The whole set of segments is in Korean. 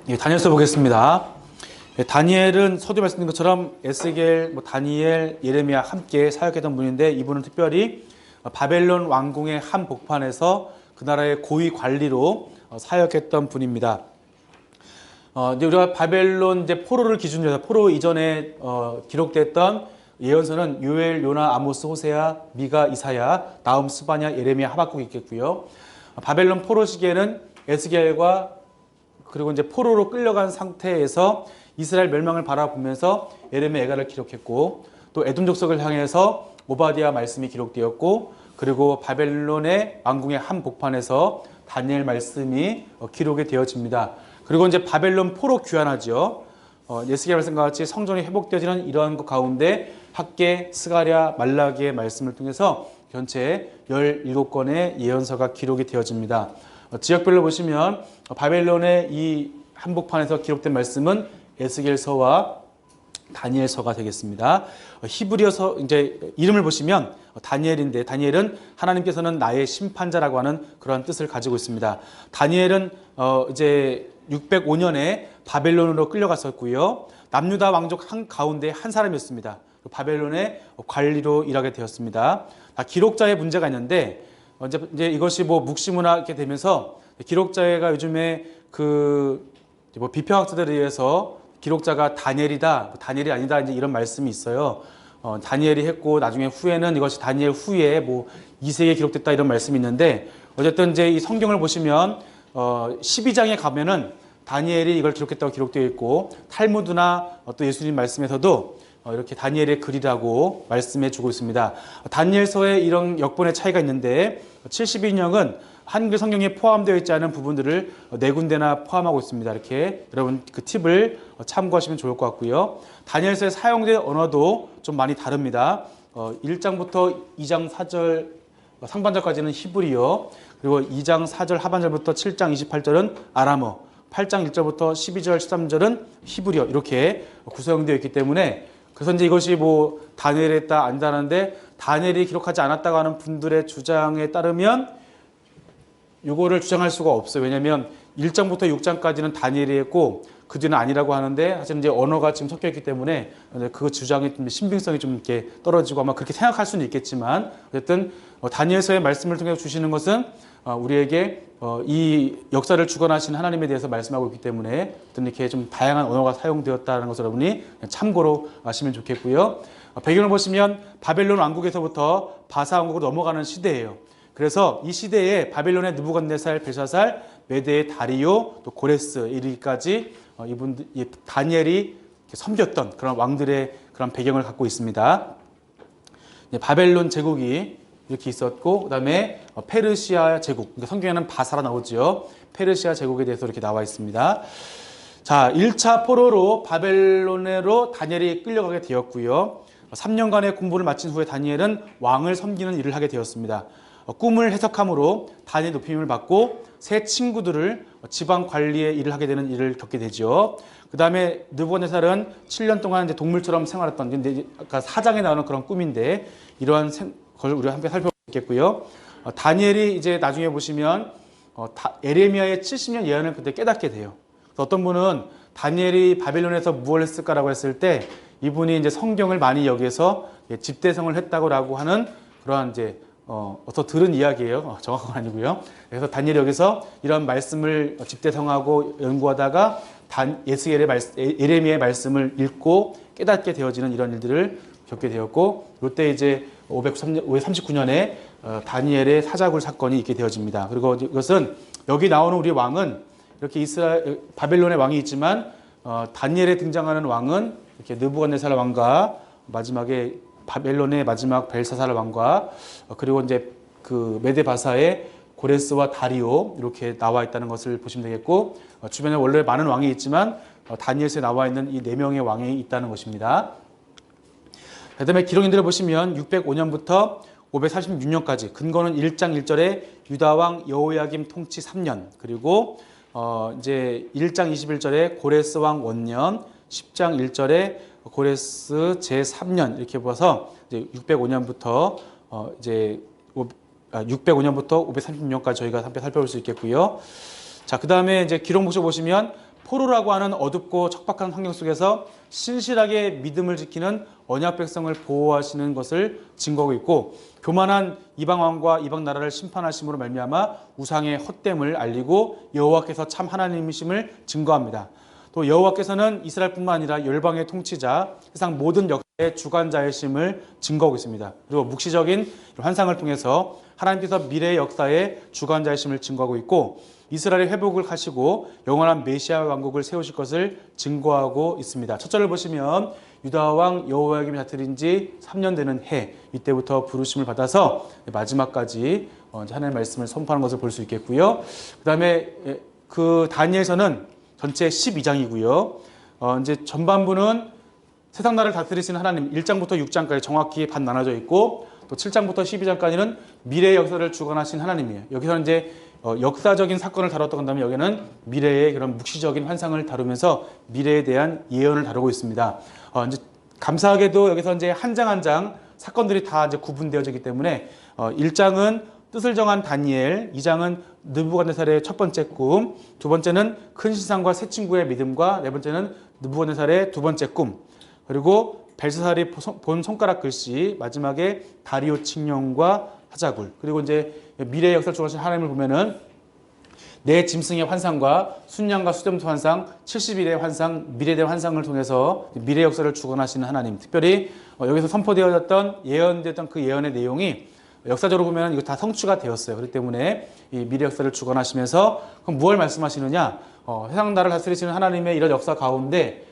예, 다니엘서 보겠습니다. 예, 다니엘은 서두에 말씀드린 것처럼 에스겔, 다니엘, 예레미야 함께 사역했던 분인데 이분은 특별히 바벨론 왕궁의 한 복판에서 그 나라의 고위 관리로 사역했던 분입니다. 이제 우리가 바벨론 이제 포로를 기준으로 해서 포로 이전에 기록됐던 예언서는 요엘, 요나, 아모스, 호세아, 미가, 이사야, 나훔, 스바냐, 예레미야, 하박국이 있겠고요. 바벨론 포로 시기에는 에스겔과 그리고 이제 포로로 끌려간 상태에서 이스라엘 멸망을 바라보면서 예레미야 예가를 기록했고, 또 에돔 족속을 향해서 오바댜 말씀이 기록되었고, 그리고 바벨론의 왕궁의 한 복판에서 다니엘 말씀이 기록이 되어집니다. 그리고 이제 바벨론 포로 귀환하죠. 에스겔 말씀과 같이 성전이 회복되어지는 이러한 것 가운데 학개, 스가랴, 말라기의 말씀을 통해서 전체 17권의 예언서가 기록이 되어집니다. 지역별로 보시면 바벨론의 이 한복판에서 기록된 말씀은 에스겔서와 다니엘서가 되겠습니다. 히브리어서 이제 이름을 보시면 다니엘인데, 다니엘은 하나님께서는 나의 심판자라고 하는 그러한 뜻을 가지고 있습니다. 다니엘은 이제 605년에 바벨론으로 끌려갔었고요. 남유다 왕족 한 가운데 한 사람이었습니다. 바벨론의 관리로 일하게 되었습니다. 기록자의 문제가 있는데, 이제 이것이 묵시문화 이렇게 되면서 기록자가 요즘에 비평학자들에 의해서 기록자가 다니엘이다, 다니엘이 아니다, 이제 이런 말씀이 있어요. 다니엘이 했고 나중에 후에는 이것이 다니엘 후에 2세기에 기록됐다 이런 말씀이 있는데, 어쨌든 이제 이 성경을 보시면 12장에 가면은 다니엘이 이걸 기록했다고 기록되어 있고, 탈무드나 또 예수님 말씀에서도 이렇게 다니엘의 글이라고 말씀해 주고 있습니다. 다니엘서에 이런 역본의 차이가 있는데 72인형은 한글 성경에 포함되어 있지 않은 부분들을 네 군데나 포함하고 있습니다. 이렇게 여러분 그 팁을 참고하시면 좋을 것 같고요. 다니엘서에 사용된 언어도 좀 많이 다릅니다. 1장부터 2장 4절 상반절까지는 히브리어, 그리고 2장 4절 하반절부터 7장 28절은 아람어, 8장 1절부터 12절 13절은 히브리어, 이렇게 구성되어 있기 때문에, 그래서 이제 이것이 다니엘이 했다 아니다는데, 다니엘이 기록하지 않았다고 하는 분들의 주장에 따르면 이거를 주장할 수가 없어요. 왜냐하면 1장부터 6장까지는 다니엘이 했고 그 뒤는 아니라고 하는데, 사실 이제 언어가 지금 섞여 있기 때문에 그 주장의 신빙성이 좀 이렇게 떨어지고, 아마 그렇게 생각할 수는 있겠지만, 어쨌든 다니엘서의 말씀을 통해 주시는 것은 우리에게 이 역사를 주관하신 하나님에 대해서 말씀하고 있기 때문에 이렇게 좀 다양한 언어가 사용되었다는 것을 여러분이 참고로 아시면 좋겠고요. 배경을 보시면 바벨론 왕국에서부터 바사 왕국으로 넘어가는 시대예요. 그래서 이 시대에 바벨론의 느부갓네살, 벨사살, 메대의 다리오, 또 고레스 이르기까지 이분들 다니엘이 섬겼던 그런 왕들의 그런 배경을 갖고 있습니다. 바벨론 제국이 이렇게 있었고, 그 다음에 페르시아 제국, 그러니까 성경에는 바사라 나오죠. 페르시아 제국에 대해서 이렇게 나와 있습니다. 자, 1차 포로로 바벨론으로 다니엘이 끌려가게 되었고요. 3년간의 공부를 마친 후에 다니엘은 왕을 섬기는 일을 하게 되었습니다. 꿈을 해석함으로 다니엘 높임을 받고 새 친구들을 지방 관리의 일을 하게 되는 일을 겪게 되죠. 그 다음에 느부갓네살은 7년 동안 이제 동물처럼 생활했던, 근데 아까 4장에 나오는 그런 꿈인데, 이러한 걸 우리가 함께 살펴보겠고요. 다니엘이 이제 나중에 보시면 예레미야의 70년 예언을 그때 깨닫게 돼요. 어떤 분은 다니엘이 바벨론에서 무엇을 했을까라고 했을 때, 이분이 이제 성경을 많이 여기서 집대성을 했다고 하는 그러한 이제 어서 들은 이야기예요. 정확한 건 아니고요. 그래서 다니엘이 여기서 이런 말씀을 집대성하고 연구하다가 예레미야의 말씀을 읽고 깨닫게 되어지는 이런 일들을 겪게 되었고, 이때 이제 539년에 다니엘의 사자굴 사건이 있게 되어집니다. 그리고 이것은 여기 나오는 우리 왕은 이렇게 바벨론의 왕이 있지만 다니엘에 등장하는 왕은 이렇게 느부갓네살 왕과 마지막에 바벨론의 마지막 벨사살 왕과 그리고 이제 그 메데바사의 고레스와 다리오 이렇게 나와 있다는 것을 보시면 되겠고, 주변에 원래 많은 왕이 있지만 다니엘서에 나와 있는 이 4명의 왕이 있다는 것입니다. 그 다음에 기록인들을 보시면 605년부터 546년까지, 근거는 1장 1절에 유다왕 여호야김 통치 3년, 그리고 이제 1장 21절에 고레스 왕 원년, 10장 1절에 고레스 제3년 이렇게 봐서 이제 605년부터 이제 605년부터 536년까지 저희가 함께 살펴볼 수 있겠고요. 자, 그 다음에 이제 기록 목록 보시면 포로라고 하는 어둡고 척박한 환경 속에서 신실하게 믿음을 지키는 언약 백성을 보호하시는 것을 증거하고 있고, 교만한 이방 왕과 이방 나라를 심판하심으로 말미암아 우상의 헛됨을 알리고 여호와께서 참 하나님이심을 증거합니다. 또 여호와께서는 이스라엘뿐만 아니라 열방의 통치자, 세상 모든 역사의 주관자이심을 증거하고 있습니다. 그리고 묵시적인 환상을 통해서 하나님께서 미래의 역사의 주관자이심을 증거하고 있고, 이스라엘의 회복을 하시고 영원한 메시아 왕국을 세우실 것을 증거하고 있습니다. 첫 절을 보시면 유다 왕 여호야김이 다스린 지 3년 되는 해, 이때부터 부르심을 받아서 마지막까지 하나님의 말씀을 선포하는 것을 볼 수 있겠고요. 그 다음에 그 다니엘서는 전체 12장이고요. 이제 전반부는 세상 나라를 다스리시는 하나님, 1장부터 6장까지 정확히 반 나눠져 있고, 또 7장부터 12장까지는 미래의 역사를 주관하신 하나님이에요. 여기서는 이제 역사적인 사건을 다뤘다고 한다면 여기는 미래의 그런 묵시적인 환상을 다루면서 미래에 대한 예언을 다루고 있습니다. 이제 감사하게도 여기서 이제 한 장 한 장 사건들이 다 이제 구분되어지기 때문에 1장은 뜻을 정한 다니엘, 2장은 느부갓네살의 첫 번째 꿈, 두 번째는 큰 신상과 세 친구의 믿음과 네 번째는 느부갓네살의 두 번째 꿈, 그리고 벨사살이 본 손가락 글씨, 마지막에 다리오 칙령과 하자굴, 그리고 이제 미래의 역사를 주관하신 하나님을 보면은 내 짐승의 환상과 순양과 수염소 환상, 70일의 환상, 미래의 환상을 통해서 미래 역사를 주관하시는 하나님, 특별히 여기서 선포되어졌던 예언됐던 그 예언의 내용이 역사적으로 보면 이거 다 성취가 되었어요. 그렇기 때문에 이 미래 역사를 주관하시면서 그럼 무엇을 말씀하시느냐? 세상 나라를 다스리시는 하나님의 이런 역사 가운데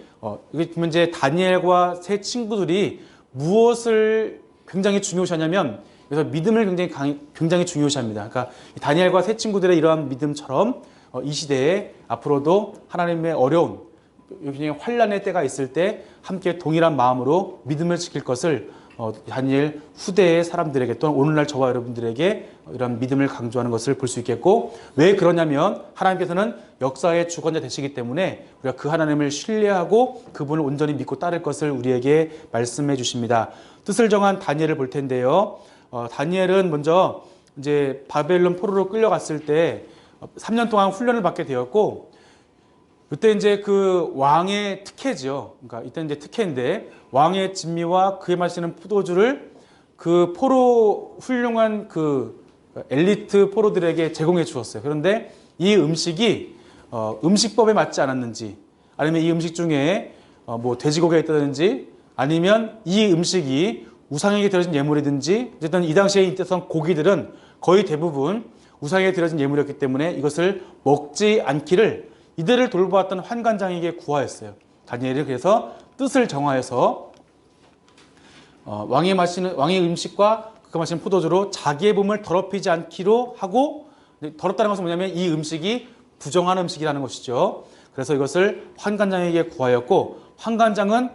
이게 보면 이제 다니엘과 세 친구들이 무엇을 굉장히 중요시하냐면, 그래서 믿음을 굉장히 중요시합니다. 그러니까 다니엘과 세 친구들의 이러한 믿음처럼 이 시대에 앞으로도 하나님의 어려운 굉장히 환란의 때가 있을 때 함께 동일한 마음으로 믿음을 지킬 것을 다니엘 후대의 사람들에게 또는 오늘날 저와 여러분들에게 이런 믿음을 강조하는 것을 볼 수 있겠고, 왜 그러냐면 하나님께서는 역사의 주관자 되시기 때문에 우리가 그 하나님을 신뢰하고 그분을 온전히 믿고 따를 것을 우리에게 말씀해 주십니다. 뜻을 정한 다니엘을 볼 텐데요. 다니엘은 먼저 이제 바벨론 포로로 끌려갔을 때 3년 동안 훈련을 받게 되었고, 그때 이제 그 왕의 특혜죠. 그러니까 이때 이제 특혜인데 왕의 진미와 그에 마시는 포도주를 그 포로 훌륭한 그 엘리트 포로들에게 제공해 주었어요. 그런데 이 음식이 음식법에 맞지 않았는지, 아니면 이 음식 중에 뭐 돼지고기가 있다든지, 아니면 이 음식이 우상에게 드려진 예물이든지, 어쨌든 이 당시에 있었던 고기들은 거의 대부분 우상에게 드려진 예물이었기 때문에 이것을 먹지 않기를 이들을 돌보았던 환관장에게 구하였어요. 다니엘이 그래서 뜻을 정하여서 왕의 음식과 그가 마시는 포도주로 자기의 몸을 더럽히지 않기로 하고, 더럽다는 것은 뭐냐면 이 음식이 부정한 음식이라는 것이죠. 그래서 이것을 환관장에게 구하였고, 환관장은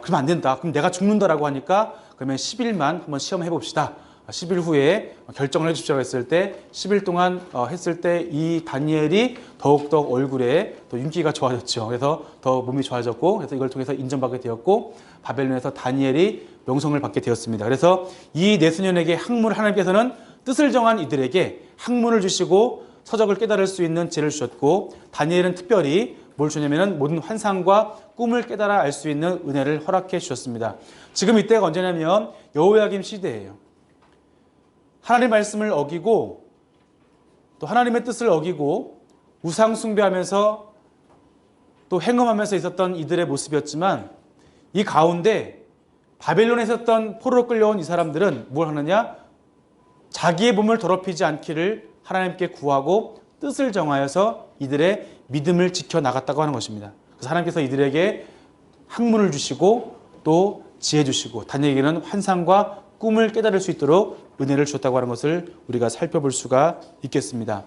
그러면 안 된다, 그럼 내가 죽는다라고 하니까 그러면 10일만 한번 시험해 봅시다, 10일 후에 결정을 해주십시오 했을 때 10일 동안 했을 때 이 다니엘이 더욱더 얼굴에 더 윤기가 좋아졌죠. 그래서 더 몸이 좋아졌고, 그래서 이걸 통해서 인정받게 되었고 바벨론에서 다니엘이 명성을 받게 되었습니다. 그래서 이 내수년에게 학문을, 하나님께서는 뜻을 정한 이들에게 학문을 주시고 서적을 깨달을 수 있는 지혜를 주셨고, 다니엘은 특별히 뭘 주냐면은 모든 환상과 꿈을 깨달아 알 수 있는 은혜를 허락해 주셨습니다. 지금 이때가 언제냐면 여호야김 시대예요. 하나님의 말씀을 어기고 또 하나님의 뜻을 어기고 우상 숭배하면서 또 행음하면서 있었던 이들의 모습이었지만, 이 가운데 바벨론에 있었던 포로로 끌려온 이 사람들은 뭘 하느냐? 자기의 몸을 더럽히지 않기를 하나님께 구하고 뜻을 정하여서 이들의 믿음을 지켜나갔다고 하는 것입니다. 그래서 하나님께서 이들에게 학문을 주시고 또 지혜 주시고 다니엘에게는 환상과 꿈을 깨달을 수 있도록 은혜를 주셨다고 하는 것을 우리가 살펴볼 수가 있겠습니다.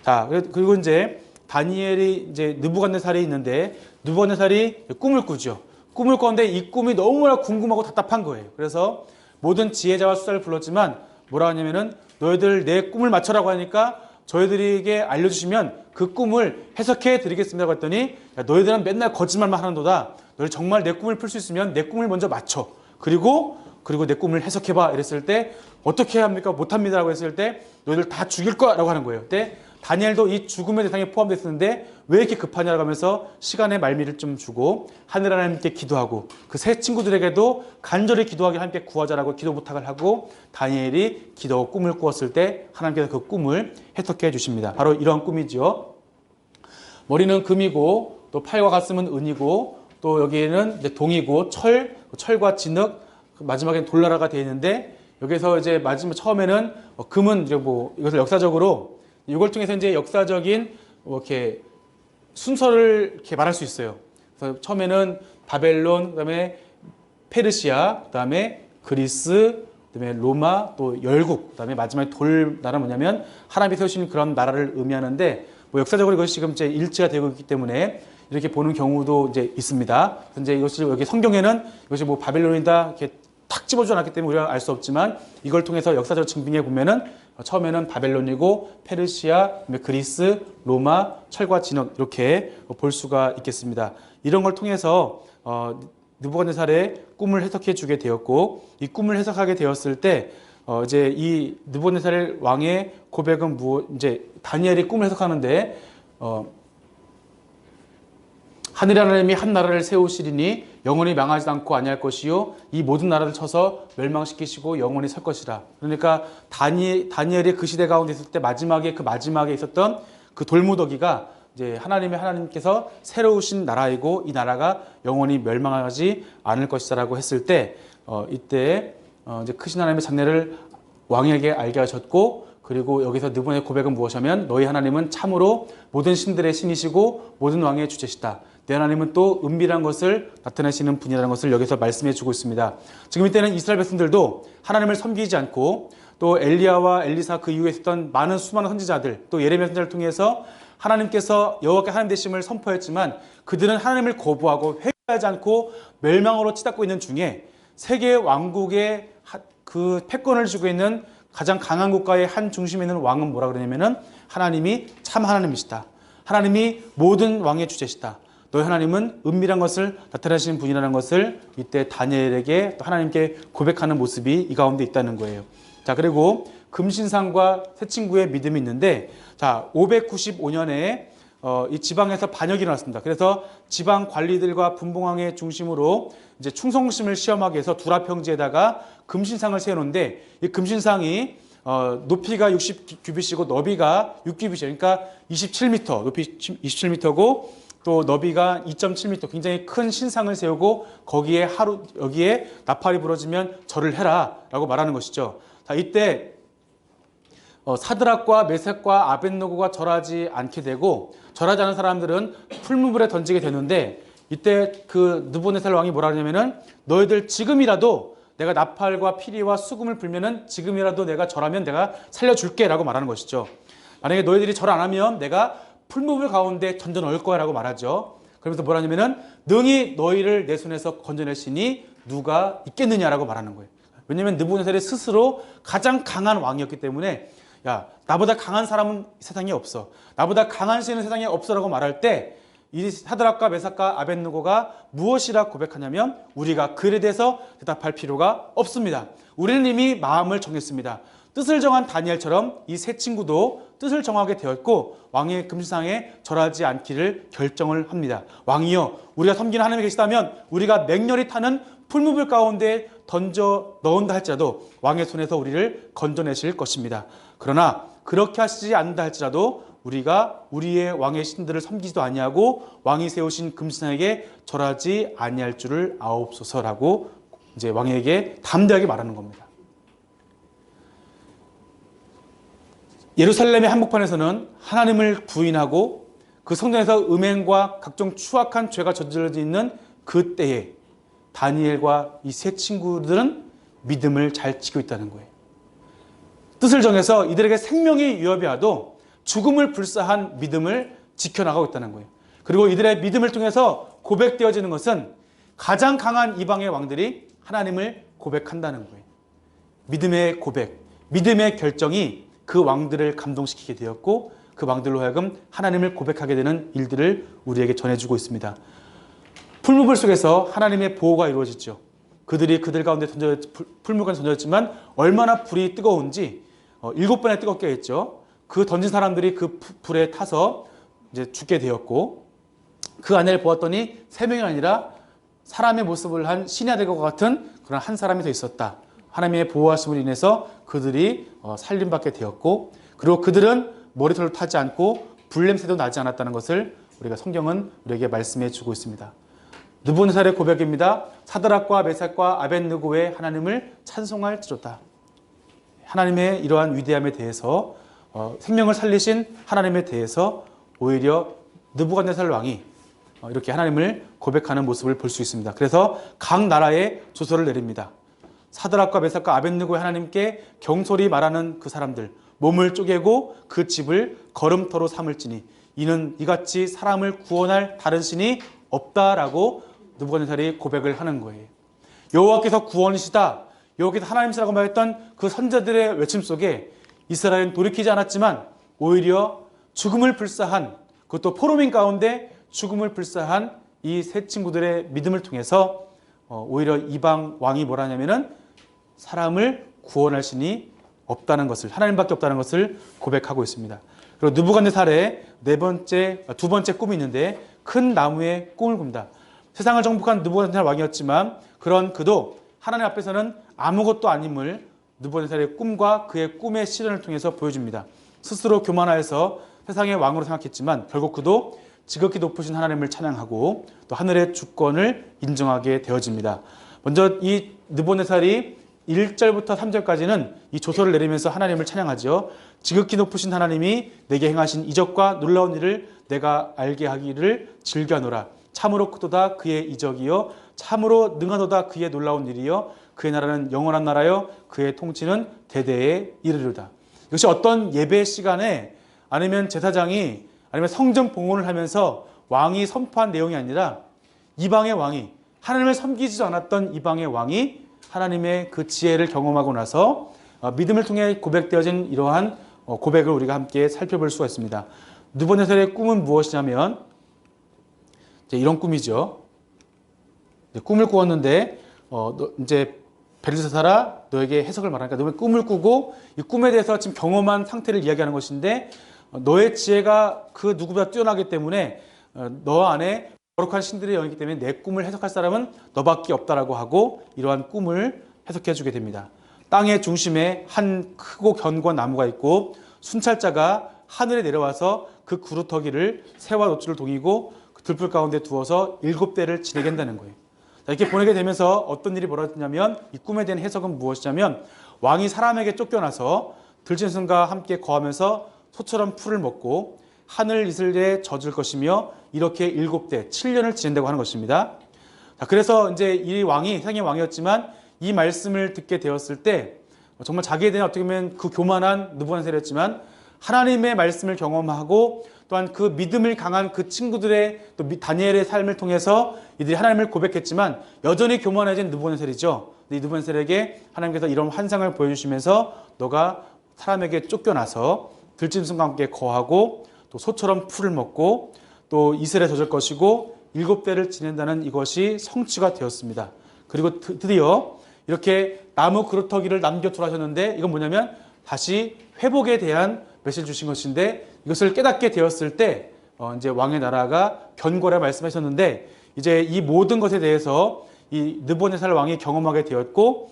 자, 그리고 이제 다니엘이 이제 느부갓네살이 있는데, 느부갓네살이 꿈을 꾸죠. 꿈을 꿨는데 이 꿈이 너무나 궁금하고 답답한 거예요. 그래서 모든 지혜자와 수사를 불렀지만 뭐라 하냐면은 너희들 내 꿈을 맞춰라고 하니까 저희들에게 알려주시면 그 꿈을 해석해 드리겠습니다 했더니, 야, 너희들은 맨날 거짓말만 하는도다. 너희 정말 내 꿈을 풀 수 있으면 내 꿈을 먼저 맞춰. 그리고 그리고 내 꿈을 해석해봐 이랬을 때 어떻게 합니까? 못합니다 라고 했을 때 너희들 다 죽일 거야 라고 하는 거예요. 그때 다니엘도 이 죽음의 대상에 포함됐었는데 왜 이렇게 급하냐라고 하면서 시간의 말미를 좀 주고 하늘 하나님께 기도하고 그 세 친구들에게도 간절히 기도하게 함께 구하자라고 기도 부탁을 하고 다니엘이 기도 꿈을 꾸었을 때 하나님께서 그 꿈을 해석해 주십니다. 바로 이런 꿈이죠. 머리는 금이고 또 팔과 가슴은 은이고 또 여기에는 이제 동이고 철과 진흙 마지막엔 돌나라가 되어 있는데 여기서 이제 마지막 처음에는 금은 이제 뭐 이것을 역사적으로 이걸 통해서 이제 역사적인 이렇게 순서를 이렇게 말할 수 있어요. 그래서 처음에는 바벨론, 그다음에 페르시아, 그다음에 그리스, 그다음에 로마, 또 열국, 그다음에 마지막에 돌 나라 뭐냐면 하나님이 세우신 그런 나라를 의미하는데 뭐 역사적으로 이것이 지금 이제 일치가 되고 있기 때문에 이렇게 보는 경우도 이제 있습니다. 이제 이것이 여기 성경에는 이것이 뭐 바벨론이다 이렇게 탁 집어주지 않았기 때문에 우리가 알 수 없지만 이걸 통해서 역사적으로 증빙해 보면은 처음에는 바벨론이고 페르시아, 그리스, 로마, 철과 진흙 이렇게 볼 수가 있겠습니다. 이런 걸 통해서 느부갓네살의 꿈을 해석해 주게 되었고 이 꿈을 해석하게 되었을 때 이제 이 느부갓네살 왕의 고백은 이제 다니엘이 꿈을 해석하는데 하늘 하나님이 한 나라를 세우시리니 영원히 망하지 않고 아니할 것이요 이 모든 나라를 쳐서 멸망시키시고 영원히 설 것이라. 그러니까 다니엘이 그 시대 가운데 있을 때 마지막에 있었던 그 돌무더기가 이제 하나님께서 새로우신 나라이고 이 나라가 영원히 멸망하지 않을 것이다라고 했을 때 이때 이제 크신 하나님의 장래를 왕에게 알게 하셨고 그리고 여기서 느부갓네살의 고백은 무엇이냐면 너희 하나님은 참으로 모든 신들의 신이시고 모든 왕의 주제시다. 내 하나님은 또 은밀한 것을 나타내시는 분이라는 것을 여기서 말씀해 주고 있습니다. 지금 이때는 이스라엘 백성들도 하나님을 섬기지 않고 또 엘리야와 엘리사 그 이후에 있었던 수많은 선지자들 또 예레미야 선지자를 통해서 하나님께서 여호와께 하나님 되심을 선포했지만 그들은 하나님을 거부하고 회개하지 않고 멸망으로 치닫고 있는 중에 세계 왕국의 그 패권을 쥐고 있는 가장 강한 국가의 한 중심에 있는 왕은 뭐라 그러냐면은 하나님이 참 하나님이시다. 하나님이 모든 왕의 주제시다. 너희 하나님은 은밀한 것을 나타내시는 분이라는 것을 이때 다니엘에게 또 하나님께 고백하는 모습이 이 가운데 있다는 거예요. 자, 그리고 금신상과 새 친구의 믿음이 있는데 자, 595년에 이 지방에서 반역이 일어났습니다. 그래서 지방 관리들과 분봉왕의 중심으로 이제 충성심을 시험하기 위해서 두라평지에다가 금신상을 세우는데 이 금신상이 높이가 60규빗이고 너비가 6규빗이에요. 그러니까 27m, 높이 27m고 또 너비가 2.7m 굉장히 큰 신상을 세우고 여기에 나팔이 부러지면 절을 해라 라고 말하는 것이죠. 자, 이때 사드락과 메섹과 아벳노고가 절하지 않게 되고 절하지 않은 사람들은 풀무불에 던지게 되는데 이때 그 느부갓네살 왕이 뭐라 하냐면은 너희들 지금이라도 내가 나팔과 피리와 수금을 불면은 지금이라도 내가 절하면 내가 살려줄게 라고 말하는 것이죠. 만약에 너희들이 절 안 하면 내가 풀무불 가운데 던져 넣을 거야 라고 말하죠. 그러면서 뭐라 하냐면은 능히 너희를 내 손에서 건져내시니 누가 있겠느냐라고 말하는 거예요. 왜냐하면 느부갓네살이 스스로 가장 강한 왕이었기 때문에 야, 나보다 강한 사람은 세상에 없어. 나보다 강한 신은 세상에 없어라고 말할 때 이 사드락과 메삭과 아벳느고가 무엇이라 고백하냐면 우리가 글에 대해서 대답할 필요가 없습니다. 우리는 이미 마음을 정했습니다. 뜻을 정한 다니엘처럼 이 세 친구도 뜻을 정하게 되었고 왕의 금신상에 절하지 않기를 결정을 합니다. 왕이여, 우리가 섬기는 하나님이 계시다면 우리가 맹렬히 타는 풀무불 가운데 던져 넣은다 할지라도 왕의 손에서 우리를 건져내실 것입니다. 그러나 그렇게 하시지 않는다 할지라도 우리가 우리의 왕의 신들을 섬기지도 아니하고 왕이 세우신 금신상에게 절하지 아니할 줄을 아옵소서라고 이제 왕에게 담대하게 말하는 겁니다. 예루살렘의 한복판에서는 하나님을 부인하고 그 성전에서 음행과 각종 추악한 죄가 저질러져 있는 그 때에 다니엘과 이 세 친구들은 믿음을 잘 지키고 있다는 거예요. 뜻을 정해서 이들에게 생명이 위협이 와도 죽음을 불사한 믿음을 지켜나가고 있다는 거예요. 그리고 이들의 믿음을 통해서 고백되어지는 것은 가장 강한 이방의 왕들이 하나님을 고백한다는 거예요. 믿음의 고백, 믿음의 결정이 그 왕들을 감동시키게 되었고 그 왕들로 하여금 하나님을 고백하게 되는 일들을 우리에게 전해주고 있습니다. 풀무불 속에서 하나님의 보호가 이루어지죠. 그들이 그들 가운데 풀물 가운데 던졌지만 얼마나 불이 뜨거운지 7번에 뜨겁게 했죠. 그 던진 사람들이 그 불에 타서 이제 죽게 되었고, 그 아내를 보았더니 3명이 아니라 사람의 모습을 한 신의 아들과 같은 그런 한 사람이 더 있었다. 하나님의 보호하심으로 인해서 그들이 살림받게 되었고, 그리고 그들은 머리털을 타지 않고 불냄새도 나지 않았다는 것을 우리가 성경은 우리에게 말씀해 주고 있습니다. 느부갓네살의 고백입니다. 사드락과 메삭과 아벳느고의 하나님을 찬송할지로다. 하나님의 이러한 위대함에 대해서 생명을 살리신 하나님에 대해서 오히려 느부갓네살 왕이 이렇게 하나님을 고백하는 모습을 볼 수 있습니다. 그래서 각 나라에 조서를 내립니다. 사드락과 메삭과 아벳느고의 하나님께 경솔히 말하는 그 사람들, 몸을 쪼개고 그 집을 걸음터로 삼을지니 이는 이같이 사람을 구원할 다른 신이 없다라고 느부갓네살이 고백을 하는 거예요. 여호와께서 구원이시다, 여호와께서 하나님이시라고 말했던 그 선자들의 외침 속에 이스라엘은 돌이키지 않았지만 오히려 죽음을 불사한, 그것도 포로민 가운데 죽음을 불사한 이 세 친구들의 믿음을 통해서 오히려 이방 왕이 뭐라 하냐면은 사람을 구원할 신이 없다는 것을, 하나님밖에 없다는 것을 고백하고 있습니다. 그리고 느부갓네살의 두 번째 꿈이 있는데 큰 나무에 꿈을 꾼다. 세상을 정복한 느부갓네살 왕이었지만 그런 그도 하나님 앞에서는 아무것도 아님을 느부갓네살의 꿈과 그의 꿈의 실현을 통해서 보여줍니다. 스스로 교만하여서 세상의 왕으로 생각했지만 결국 그도 지극히 높으신 하나님을 찬양하고 또 하늘의 주권을 인정하게 되어집니다. 먼저 이 느부갓네살이 1절부터 3절까지는 이 조서를 내리면서 하나님을 찬양하죠. 지극히 높으신 하나님이 내게 행하신 이적과 놀라운 일을 내가 알게 하기를 즐겨노라. 참으로 크도다 그의 이적이요 참으로 능하도다 그의 놀라운 일이요 그의 나라는 영원한 나라요 그의 통치는 대대에 이르르다. 이것이 어떤 예배 시간에 아니면 제사장이 아니면 성전 봉헌을 하면서 왕이 선포한 내용이 아니라 이방의 왕이, 하나님을 섬기지도 않았던 이방의 왕이 하나님의 그 지혜를 경험하고 나서 믿음을 통해 고백되어진 이러한 고백을 우리가 함께 살펴볼 수가 있습니다. 느부갓네살의 꿈은 무엇이냐면 이런 꿈이죠. 꿈을 꾸었는데 이제 벨드사살아 너에게 해석을 말하니까 너의 꿈을 꾸고 이 꿈에 대해서 지금 경험한 상태를 이야기하는 것인데 너의 지혜가 그 누구보다 뛰어나기 때문에 너 안에 거룩한 신들의 영이기 때문에 내 꿈을 해석할 사람은 너밖에 없다라고 하고 이러한 꿈을 해석해 주게 됩니다. 땅의 중심에 한 크고 견고한 나무가 있고 순찰자가 하늘에 내려와서 그 구루터기를 새와 노줄을 동이고 그 들풀 가운데 두어서 7대를 지내게 한다는 거예요. 이렇게 보내게 되면서 어떤 일이 벌어졌냐면 이 꿈에 대한 해석은 무엇이냐면 왕이 사람에게 쫓겨나서 들짐승과 함께 거하면서 소처럼 풀을 먹고 하늘 이슬에 젖을 것이며 이렇게 7대 7년을 지낸다고 하는 것입니다. 자, 그래서 이제 이 왕이 세상의 왕이었지만 이 말씀을 듣게 되었을 때 정말 자기에 대한 어떻게 보면 그 교만한 느부갓네살이었지만 하나님의 말씀을 경험하고 또한 그 믿음을 강한 그 친구들의 또 다니엘의 삶을 통해서 이들이 하나님을 고백했지만 여전히 교만해진 느부갓네살이죠. 이 느부갓네살에게 하나님께서 이런 환상을 보여주시면서 너가 사람에게 쫓겨나서 들짐승과 함께 거하고 또 소처럼 풀을 먹고 또 이슬에 젖을 것이고 7대를 지낸다는 이것이 성취가 되었습니다. 그리고 드디어 이렇게 나무 그루터기를 남겨두라 하셨는데 이건 뭐냐면 다시 회복에 대한 메시지를 주신 것인데 이것을 깨닫게 되었을 때 이제 왕의 나라가 견고라 말씀하셨는데 이제 이 모든 것에 대해서 이 느부갓네살 왕이 경험하게 되었고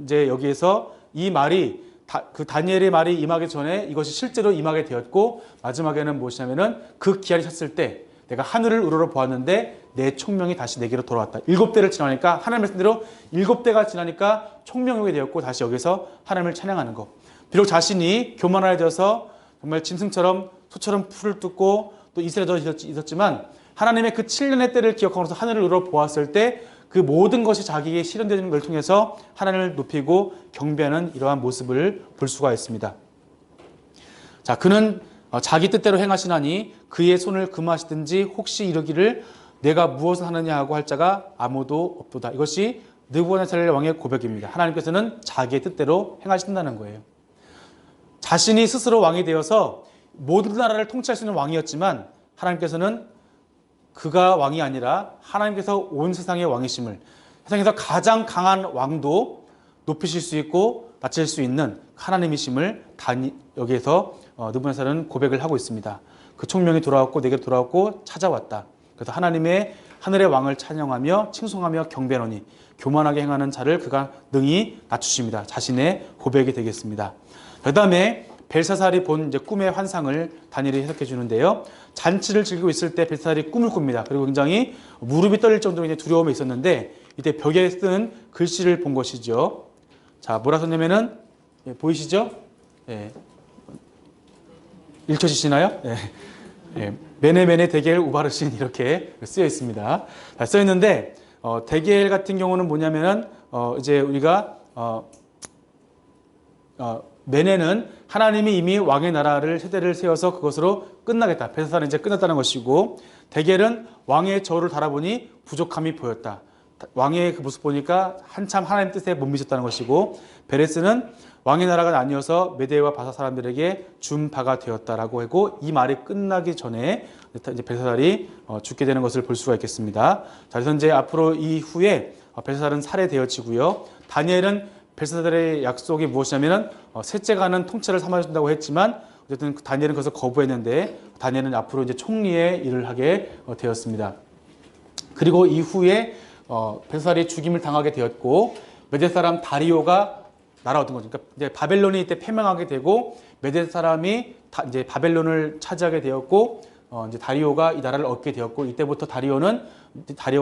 이제 여기에서 이 말이 그 다니엘의 말이 임하기 전에 이것이 실제로 임하게 되었고 마지막에는 무엇이냐면은 그 기한이 찼을 때 내가 하늘을 우러러 보았는데 내 총명이 다시 내게로 돌아왔다. 7대를 지나니까 하나님 말씀대로 7대가 지나니까 총명이 오게 되었고 다시 여기서 하나님을 찬양하는 것. 비록 자신이 교만해져서 정말 짐승처럼 소처럼 풀을 뜯고 또 이슬에 젖어 있었지만 하나님의 그 7년의 때를 기억하면서 하늘을 우러러 보았을 때 그 모든 것이 자기에게 실현되는 걸 통해서 하나님을 높이고 경배하는 이러한 모습을 볼 수가 있습니다. 자, 그는 자기 뜻대로 행하시나니 그의 손을 금하시든지 혹시 이르기를 내가 무엇을 하느냐 하고 할 자가 아무도 없도다. 이것이 느부갓네살 왕의 고백입니다. 하나님께서는 자기의 뜻대로 행하신다는 거예요. 자신이 스스로 왕이 되어서 모든 나라를 통치할 수 있는 왕이었지만 하나님께서는 그가 왕이 아니라 하나님께서 온 세상의 왕이심을, 세상에서 가장 강한 왕도 높이실 수 있고 낮칠 수 있는 하나님이심을 여기에서 느부갓네살은 고백을 하고 있습니다. 그 총명이 돌아왔고 내게 돌아왔고 찾아왔다. 그래서 하나님의 하늘의 왕을 찬양하며 칭송하며 경배하노니 교만하게 행하는 자를 그가 능히 낮추십니다. 자신의 고백이 되겠습니다. 그 다음에 벨사살이 본 이제 꿈의 환상을 다니엘이 해석해 주는데요. 잔치를 즐기고 있을 때 벨사살이 꿈을 꿉니다. 그리고 굉장히 무릎이 떨릴 정도로 이제 두려움이 있었는데 이때 벽에 쓴 글씨를 본 것이죠. 자, 뭐라 썼냐면은 보이시죠? 예. 읽혀지시나요? 예. 예. 메네메네 데겔 우바르신 이렇게 쓰여 있습니다. 써 있는데 데겔 같은 경우는 뭐냐면은 이제 우리가 메네는 하나님이 이미 왕의 나라를 세대를 세워서 그것으로 끝나겠다. 벨사살은 이제 끝났다는 것이고, 데겔은 왕의 저울을 달아보니 부족함이 보였다. 왕의 그 모습 보니까 한참 하나님 뜻에 못 미쳤다는 것이고, 베레스는 왕의 나라가 나뉘어서 메대와 바사 사람들에게 준 바가 되었다라고 하고, 이 말이 끝나기 전에 이제 벨사살이 죽게 되는 것을 볼 수가 있겠습니다. 자, 그래서 이제 앞으로 이후에 벨사살은 살해되어지고요. 다니엘은 벨사살의 약속이 무엇이냐면은 셋째가는 통치를 삼아준다고 했지만 어쨌든 다니엘은 그것을 거부했는데 다니엘은 앞으로 이제 총리의 일을 하게 되었습니다. 그리고 이후에 벨사살이 죽임을 당하게 되었고 메대 사람 다리오가 나라 얻은 거죠. 그러니까 이제 바벨론이 이때 패망하게 되고 메대 사람이 이제 바벨론을 차지하게 되었고 이제 다리오가 이 나라를 얻게 되었고 이때부터 다리오가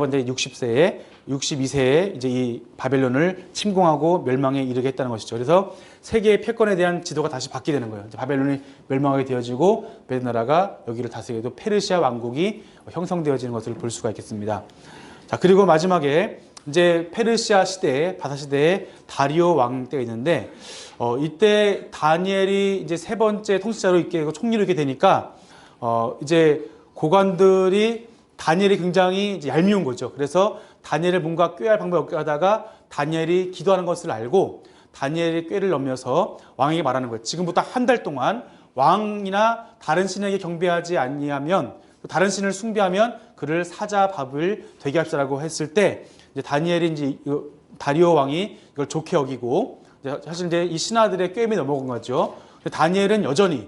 이제 62세에 이제 이 바벨론을 침공하고 멸망에 이르게 했다는 것이죠. 그래서 세계의 패권에 대한 지도가 다시 바뀌게 되는 거예요. 이제 바벨론이 멸망하게 되어지고 메대 나라가 여기를 다스리게 되고 페르시아 왕국이 형성되어지는 것을 볼 수가 있겠습니다. 자, 그리고 마지막에 이제 페르시아 시대에 바사 시대에 다리오 왕 때가 있는데 이때 다니엘이 이제 세 번째 통치자로 있게 되고 총리로 있게 되니까 이제 고관들이 다니엘이 굉장히 이제 얄미운 거죠. 그래서 다니엘을 뭔가 꾀할 방법이 없게 하다가 다니엘이 기도하는 것을 알고 다니엘이 꾀를 넘겨서 왕에게 말하는 거예요. 지금부터 한 달 동안 왕이나 다른 신에게 경배하지 아니하면 다른 신을 숭배하면 그를 사자 밥을 되게 합시라고 했을 때 이제 다니엘이 이제 다리오 왕이 이걸 좋게 여기고 사실 이제 이 신하들의 꾀임이 넘어간 거죠. 다니엘은 여전히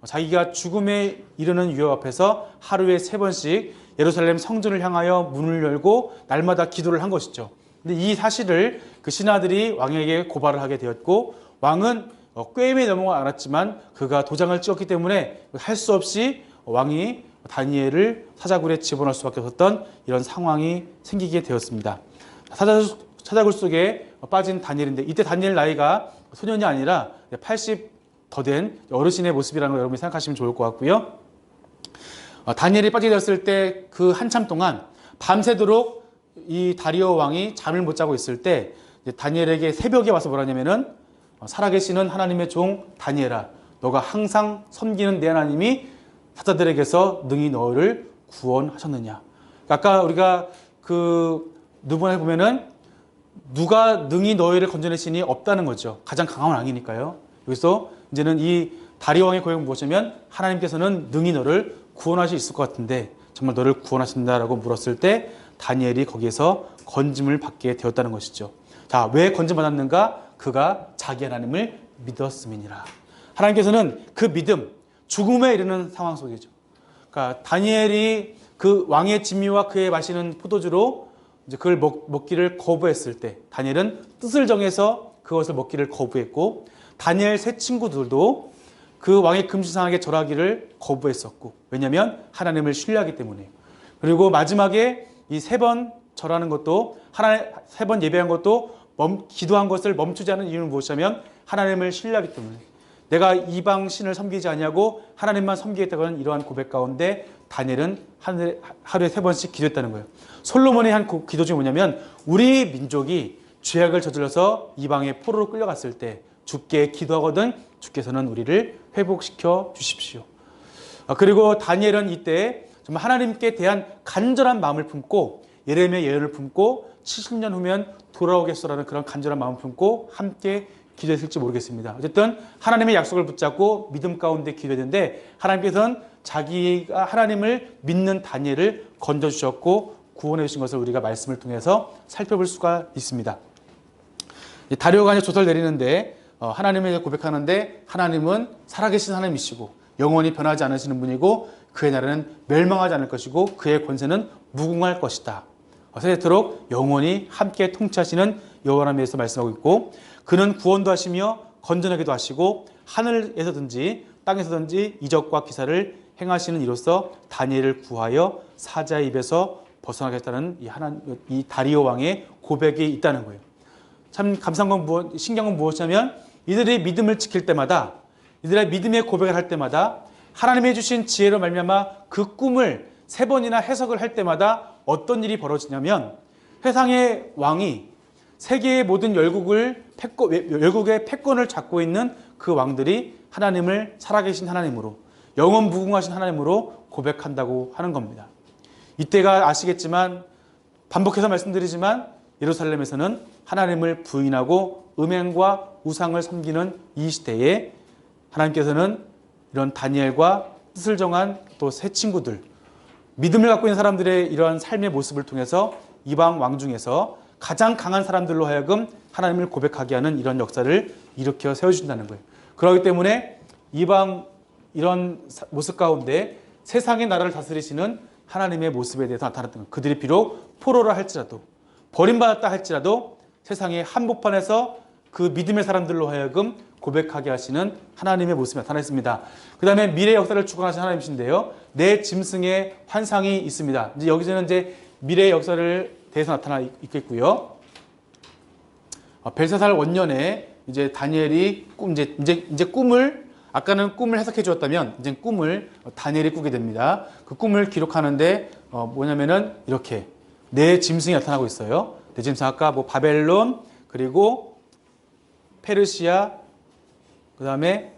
자기가 죽음에 이르는 위협 앞에서 하루에 3번씩 예루살렘 성전을 향하여 문을 열고 날마다 기도를 한 것이죠. 근데 이 사실을 그 신하들이 왕에게 고발을 하게 되었고 왕은 꾀임에 넘어가 않았지만 그가 도장을 찍었기 때문에 할 수 없이 왕이 다니엘을 사자굴에 집어넣을 수밖에 없었던 이런 상황이 생기게 되었습니다. 사자굴 속에 빠진 다니엘인데 이때 다니엘 나이가 소년이 아니라 80 더 된 어르신의 모습이라는 걸 여러분이 생각하시면 좋을 것 같고요. 다니엘이 빠지게 되었을 때 그 한참 동안 밤새도록 이 다리오 왕이 잠을 못 자고 있을 때 다니엘에게 새벽에 와서 뭐라냐면은 살아계시는 하나님의 종 다니엘아, 너가 항상 섬기는 내 하나님이 사자들에게서 능히 너를 구원하셨느냐. 아까 우리가 그 누구나 보면은 누가 능히 너희를 건져내시니 없다는 거죠. 가장 강한 왕이니까요. 여기서 이제는 이 다리오 왕의 고백은 무엇이냐면 하나님께서는 능히 너를 구원하실 수 있을 것 같은데 정말 너를 구원하신다라고 물었을 때 다니엘이 거기에서 건짐을 받게 되었다는 것이죠. 자, 왜 건짐받았는가? 그가 자기 하나님을 믿었음이니라. 하나님께서는 그 믿음, 죽음에 이르는 상황 속이죠. 그러니까 다니엘이 그 왕의 진미와 그의 마시는 포도주로 이제 그걸 먹기를 거부했을 때 다니엘은 뜻을 정해서 그것을 먹기를 거부했고 다니엘 세 친구들도 그 왕의 금신상에게 절하기를 거부했었고 왜냐하면 하나님을 신뢰하기 때문이에요. 그리고 마지막에 이 3번 절하는 것도 세 번 예배한 것도 기도한 것을 멈추지 않은 이유는 무엇이냐면 하나님을 신뢰하기 때문에 내가 이방 신을 섬기지 아니하고 하나님만 섬기겠다고는 이러한 고백 가운데 다니엘은 하루에 3번씩 기도했다는 거예요. 솔로몬이 한 기도 중에 뭐냐면 우리 민족이 죄악을 저질러서 이방의 포로로 끌려갔을 때 주께 기도하거든 주께서는 우리를 회복시켜 주십시오. 그리고 다니엘은 이때 정말 하나님께 대한 간절한 마음을 품고 예레미야 예언을 품고 70년 후면 돌아오겠소라는 그런 간절한 마음을 품고 함께 기도했을지 모르겠습니다. 어쨌든 하나님의 약속을 붙잡고 믿음 가운데 기도했는데 하나님께서는 자기가 하나님을 믿는 다니엘을 건져주셨고 구원해 주신 것을 우리가 말씀을 통해서 살펴볼 수가 있습니다. 다리오가 이제 조서를 내리는데 하나님에 고백하는데 하나님은 살아계신 하나님이시고 영원히 변하지 않으시는 분이고 그의 나라는 멸망하지 않을 것이고 그의 권세는 무궁할 것이다. 세대토록 영원히 함께 통치하시는 여호와라는 의미에서 말씀하고 있고 그는 구원도 하시며 건전하기도 하시고 하늘에서든지 땅에서든지 이적과 기사를 행하시는 이로써 다니엘을 구하여 사자의 입에서 벗어나겠다는 이 다리오 왕의 고백이 있다는 거예요. 참 감사한 건 신기한 건 무엇이냐면 이들이 믿음을 지킬 때마다 이들의 믿음의 고백을 할 때마다 하나님이 주신 지혜로 말미암아 그 꿈을 3번이나 해석을 할 때마다 어떤 일이 벌어지냐면 세상의 왕이 세계의 모든 열국의 패권을 잡고 있는 그 왕들이 하나님을 살아계신 하나님으로 영원 무궁하신 하나님으로 고백한다고 하는 겁니다. 이때가 아시겠지만 반복해서 말씀드리지만 예루살렘에서는 하나님을 부인하고 음행과 우상을 섬기는 이 시대에 하나님께서는 이런 다니엘과 뜻을 정한 또 새 친구들 믿음을 갖고 있는 사람들의 이러한 삶의 모습을 통해서 이방 왕 중에서 가장 강한 사람들로 하여금 하나님을 고백하게 하는 이런 역사를 일으켜 세워주신다는 거예요. 그렇기 때문에 이방 이런 모습 가운데 세상의 나라를 다스리시는 하나님의 모습에 대해서 나타났던 거예요. 그들이 비록 포로를 할지라도 버림받았다 할지라도 세상의 한복판에서 그 믿음의 사람들로 하여금 고백하게 하시는 하나님의 모습이 나타났습니다. 그 다음에 미래 역사를 주관하시는 하나님이신데요. 내 짐승의 환상이 있습니다. 이제 여기서는 이제 미래의 역사를 대해서 나타나 있겠고요. 벨사살 원년에 이제 다니엘이 이제 꿈을 아까는 꿈을 해석해 주었다면 이제 꿈을 다니엘이 꾸게 됩니다. 그 꿈을 기록하는데 뭐냐면은 이렇게 네 짐승이 나타나고 있어요. 네 짐승 아까 뭐 바벨론 그리고 페르시아 그 다음에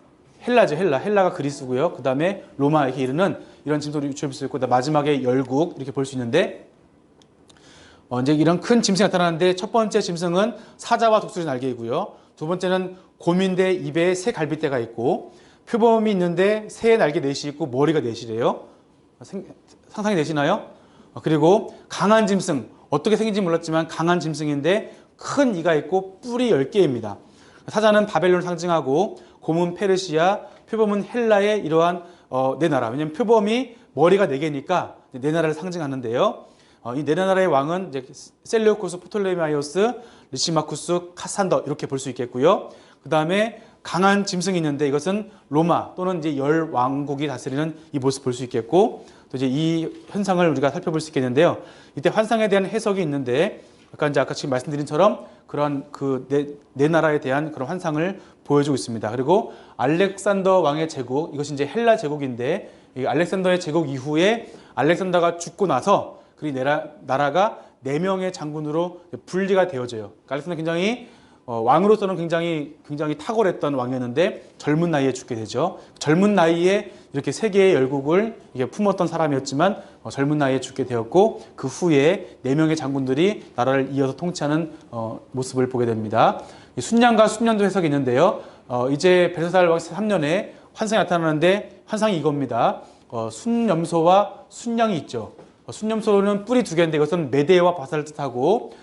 헬라죠. 헬라가 그리스고요. 그 다음에 로마에게 이르는 이런 짐승도 유추해 볼 수 있고 마지막에 열국 이렇게 볼 수 있는데 이제 이런 큰 짐승이 나타나는데 첫 번째 짐승은 사자와 독수리 날개이고요. 두 번째는 곰인데 입에 새 갈빗대가 있고 표범이 있는데 새의 날개 넷이 있고 머리가 넷이래요. 상상이 되시나요? 그리고 강한 짐승 어떻게 생긴지 몰랐지만 강한 짐승인데 큰 이가 있고 뿔이 10개입니다. 사자는 바벨론을 상징하고 곰은 페르시아, 표범은 헬라의 이러한 네 나라. 왜냐하면 표범이 머리가 4개니까 네 나라를 상징하는데요. 이 네 나라의 왕은 이제 셀레우코스, 포톨레미아이오스, 리시마쿠스, 카산더 이렇게 볼 수 있겠고요. 그 다음에 강한 짐승이 있는데 이것은 로마 또는 이제 열 왕국이 다스리는 이 모습 볼 수 있겠고 또 이제 이 현상을 우리가 살펴볼 수 있겠는데요. 이때 환상에 대한 해석이 있는데 아까 지금 말씀드린처럼 그런 그 네 나라에 대한 그런 환상을 보여주고 있습니다. 그리고 알렉산더 왕의 제국 이것이 이제 헬라 제국인데 이 알렉산더의 제국 이후에 알렉산더가 죽고 나서 그 나라가 4명의 장군으로 분리가 되어져요. 알렉산더 굉장히 왕으로서는 굉장히 탁월했던 왕이었는데 젊은 나이에 죽게 되죠. 젊은 나이에 이렇게 세계의 열국을 품었던 사람이었지만 젊은 나이에 죽게 되었고 그 후에 4명의 장군들이 나라를 이어서 통치하는 모습을 보게 됩니다. 순양과 순년도 해석이 있는데요. 이제 벨사살 왕 3년에 환상이 나타나는데 환상이 이겁니다. 순염소와 순양이 있죠. 순염소는 뿔이 2개인데 이것은 메대와 바사를 뜻하고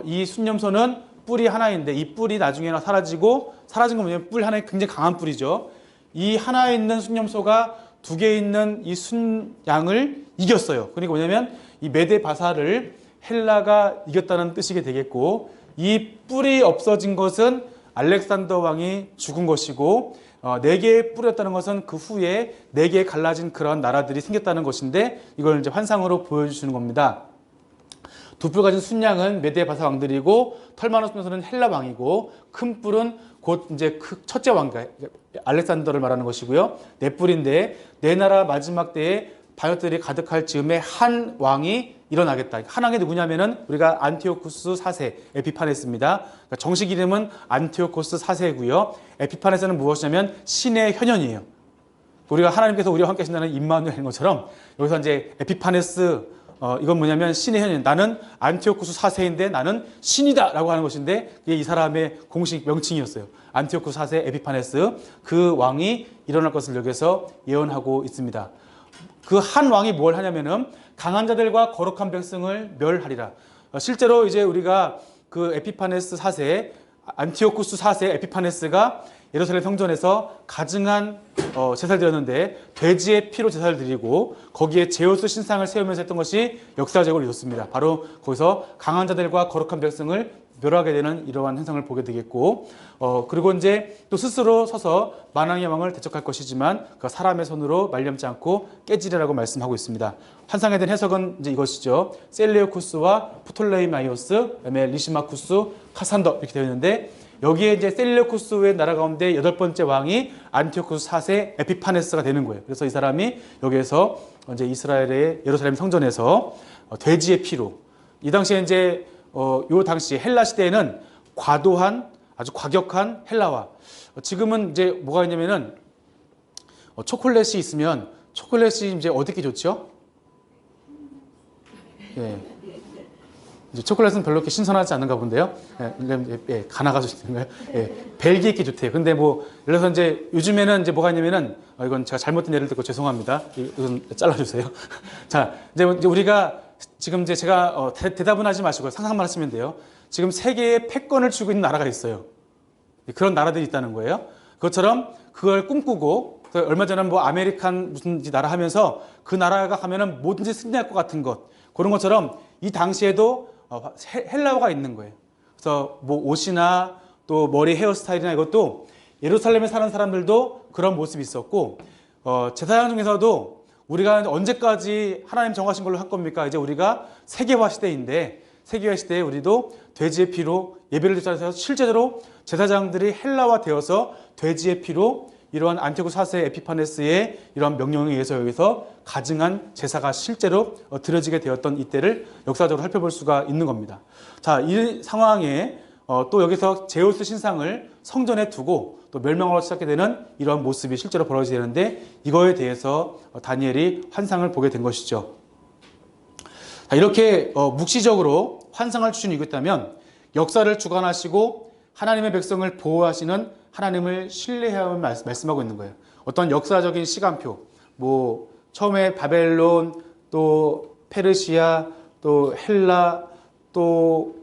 이 순염소는 뿔이 하나인데 이 뿔이 나중에 사라진 건 뭐냐면 뿔 하나에 굉장히 강한 뿔이죠. 이 하나에 있는 순염소가 2개 있는 이 순양을 이겼어요. 그러니까 뭐냐면 이 메대 바사를 헬라가 이겼다는 뜻이 되겠고 이 뿔이 없어진 것은 알렉산더 왕이 죽은 것이고 4개의 뿔이었다는 것은 그 후에 4개의 갈라진 그런 나라들이 생겼다는 것인데 이걸 이제 환상으로 보여주시는 겁니다. 2뿔 가진 순양은 메대 바사 왕들이고 털 많은 순양소는 헬라 왕이고 큰 뿔은 곧 이제 첫째 왕가 알렉산더를 말하는 것이고요. 4뿔인데 4나라 마지막 때에 바요들이 가득할 즈음에 한 왕이 일어나겠다. 한 왕이 누구냐면은 우리가 안티오쿠스 4세 에피파네스입니다. 그러니까 정식 이름은 안티오코스 4세고요. 에피파네스는 무엇이냐면 신의 현현이에요. 우리가 하나님께서 우리와 함께 하신다는 임마누엘인 것처럼 여기서 이제 에피파네스 이건 뭐냐면 신의 현현. 나는 안티오쿠스 4세인데 나는 신이다 라고 하는 것인데 그게 이 사람의 공식 명칭이었어요. 안티오쿠스 4세 에피파네스 그 왕이 일어날 것을 여기서 예언하고 있습니다. 그 한 왕이 뭘 하냐면은 강한 자들과 거룩한 백성을 멸하리라. 실제로 이제 우리가 그 에피파네스 4세, 안티오쿠스 4세 에피파네스가 예루살렘 성전에서 가증한 제사를 드렸는데 돼지의 피로 제사를 드리고 거기에 제우스 신상을 세우면서 했던 것이 역사적으로 있었습니다. 바로 거기서 강한 자들과 거룩한 백성을 멸하게 되는 이러한 현상을 보게 되겠고, 그리고 이제 또 스스로 서서 만왕의 왕을 대적할 것이지만 그 사람의 손으로 말렴지 않고 깨지리라고 말씀하고 있습니다. 환상에 대한 해석은 이제 이것이죠. 셀레우쿠스와 프톨레이마이오스, 그다음에 리시마쿠스, 카산더 이렇게 되어 있는데, 여기에 이제 셀레우쿠스의 나라 가운데 8번째 왕이 안티오쿠스 4세 에피파네스가 되는 거예요. 그래서 이 사람이 여기에서 이제 이스라엘의 예루살렘 성전에서 돼지의 피로, 이 당시에 이제 요 당시 헬라 시대에는 과도한 아주 과격한 헬라화, 지금은 이제 뭐가 있냐면은 초콜릿이 있으면 초콜릿이 이제 어디게 좋죠? 예. 이제 초콜릿은 별로 이렇게 신선하지 않은가 본데요. 예, 가나가지고 있는 거예요. 예, 벨기에 게 좋대요. 근데 뭐 예를 들어서 이제 요즘에는 이제 뭐가 있냐면은 이건 제가 잘못된 예를 듣고 죄송합니다. 이건 잘라주세요. 자, 이제 우리가 지금 이제 제가 대답은 하지 마시고 상상만 하시면 돼요. 지금 세계에 패권을 쥐고 있는 나라가 있어요. 그런 나라들이 있다는 거예요. 그것처럼 그걸 꿈꾸고, 얼마 전에 뭐 아메리칸 무슨 나라 하면서 그 나라가 가면은 뭐든지 승리할 것 같은 것, 그런 것처럼 이 당시에도 헬라어가 있는 거예요. 그래서 뭐 옷이나 또 머리 헤어스타일이나 이것도 예루살렘에 사는 사람들도 그런 모습이 있었고, 제사장 중에서도 우리가 언제까지 하나님 정하신 걸로 할 겁니까? 이제 우리가 세계화 시대인데, 세계화 시대에 우리도 돼지의 피로 예배를 드려서 실제로 제사장들이 헬라화 되어서 돼지의 피로 이러한 안티오쿠스 4세 에피파네스의 이러한 명령에 의해서 여기서 가증한 제사가 실제로 드려지게 되었던 이때를 역사적으로 살펴볼 수가 있는 겁니다. 자, 이 상황에 또 여기서 제우스 신상을 성전에 두고 또 멸망으로 시작하게 되는 이러한 모습이 실제로 벌어지게 되는데, 이거에 대해서 다니엘이 환상을 보게 된 것이죠. 자, 이렇게 묵시적으로 환상을 주시고 있다면 역사를 주관하시고 하나님의 백성을 보호하시는 하나님을 신뢰해야 하는 말씀하고 있는 거예요. 어떤 역사적인 시간표, 뭐 처음에 바벨론, 또 페르시아, 또 헬라, 또